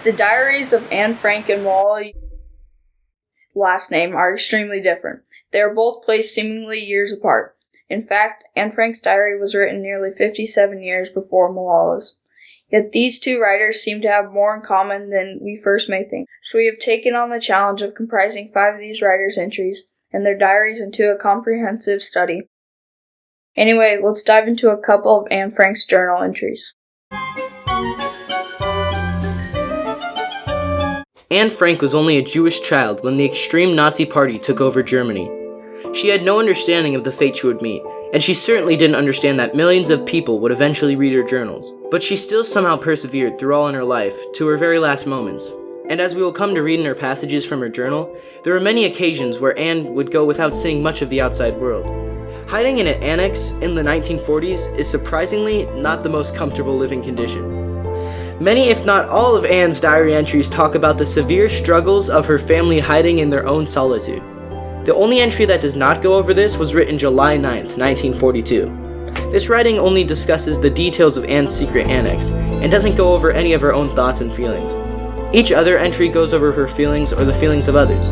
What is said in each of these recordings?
The diaries of Anne Frank and Malala last name are extremely different. They are both placed seemingly years apart. In fact, Anne Frank's diary was written nearly 57 years before Malala's. Yet these two writers seem to have more in common than we first may think. So we have taken on the challenge of comprising 5 of these writers' entries and their diaries into a comprehensive study. Anyway, let's dive into a couple of Anne Frank's journal entries. Anne Frank was only a Jewish child when the extreme Nazi Party took over Germany. She had no understanding of the fate she would meet, and she certainly didn't understand that millions of people would eventually read her journals. But she still somehow persevered through all in her life, to her very last moments. And as we will come to read in her passages from her journal, there were many occasions where Anne would go without seeing much of the outside world. Hiding in an annex in the 1940s is surprisingly not the most comfortable living condition. Many, if not all, of Anne's diary entries talk about the severe struggles of her family hiding in their own solitude. The only entry that does not go over this was written July 9th, 1942. This writing only discusses the details of Anne's secret annex, and doesn't go over any of her own thoughts and feelings. Each other entry goes over her feelings or the feelings of others.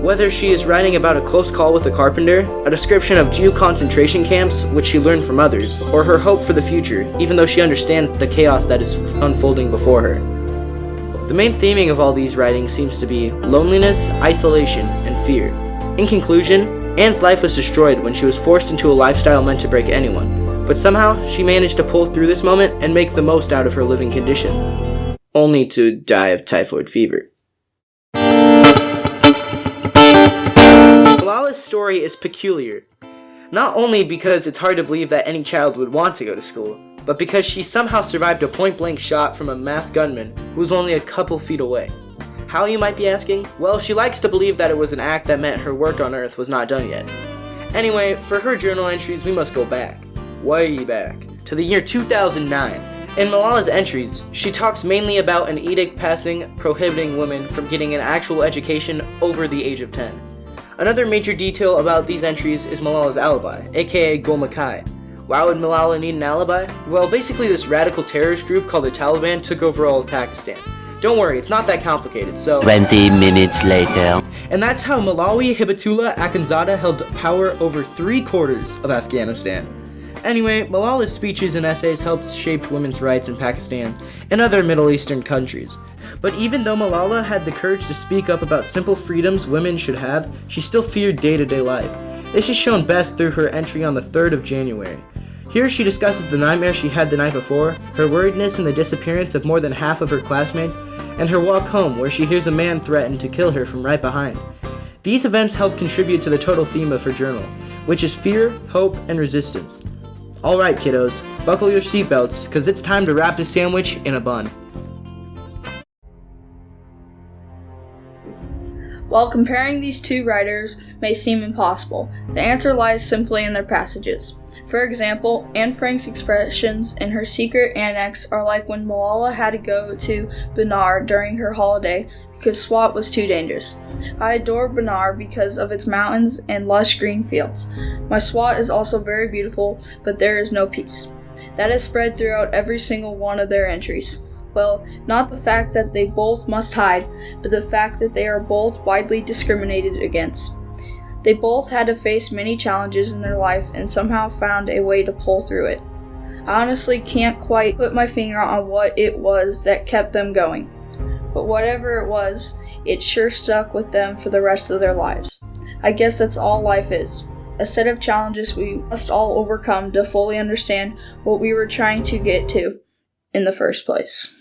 Whether she is writing about a close call with a carpenter, a description of Jew concentration camps, which she learned from others, or her hope for the future, even though she understands the chaos that is unfolding before her. The main theming of all these writings seems to be loneliness, isolation, and fear. In conclusion, Anne's life was destroyed when she was forced into a lifestyle meant to break anyone, but somehow she managed to pull through this moment and make the most out of her living condition, only to die of typhoid fever. Malala's story is peculiar, not only because it's hard to believe that any child would want to go to school, but because she somehow survived a point-blank shot from a masked gunman who was only a couple feet away. How, you might be asking? Well, she likes to believe that it was an act that meant her work on Earth was not done yet. Anyway, for her journal entries, we must go back, way back, to the year 2009. In Malala's entries, she talks mainly about an edict passing prohibiting women from getting an actual education over the age of 10. Another major detail about these entries is Malala's alibi, aka Gul Makai. Why would Malala need an alibi? Well, basically this radical terrorist group called the Taliban took over all of Pakistan. Don't worry, it's not that complicated, so... 20 minutes later. And that's how Malawi Hibatullah Akhundzada held power over 3/4 of Afghanistan. Anyway, Malala's speeches and essays helped shape women's rights in Pakistan and other Middle Eastern countries. But even though Malala had the courage to speak up about simple freedoms women should have, she still feared day-to-day life. This is shown best through her entry on the 3rd of January. Here she discusses the nightmare she had the night before, her worriedness in the disappearance of more than half of her classmates, and her walk home where she hears a man threaten to kill her from right behind. These events help contribute to the total theme of her journal, which is fear, hope, and resistance. Alright kiddos, buckle your seatbelts, cause it's time to wrap this sandwich in a bun. While comparing these two writers may seem impossible, the answer lies simply in their passages. For example, Anne Frank's expressions in her secret annex are like when Malala had to go to Benar during her holiday because Swat was too dangerous. I adore Benar because of its mountains and lush green fields. My Swat is also very beautiful, but there is no peace. That is spread throughout every single one of their entries. Well, not the fact that they both must hide, but the fact that they are both widely discriminated against. They both had to face many challenges in their life and somehow found a way to pull through it. I honestly can't quite put my finger on what it was that kept them going. But whatever it was, it sure stuck with them for the rest of their lives. I guess that's all life is. A set of challenges we must all overcome to fully understand what we were trying to get to in the first place.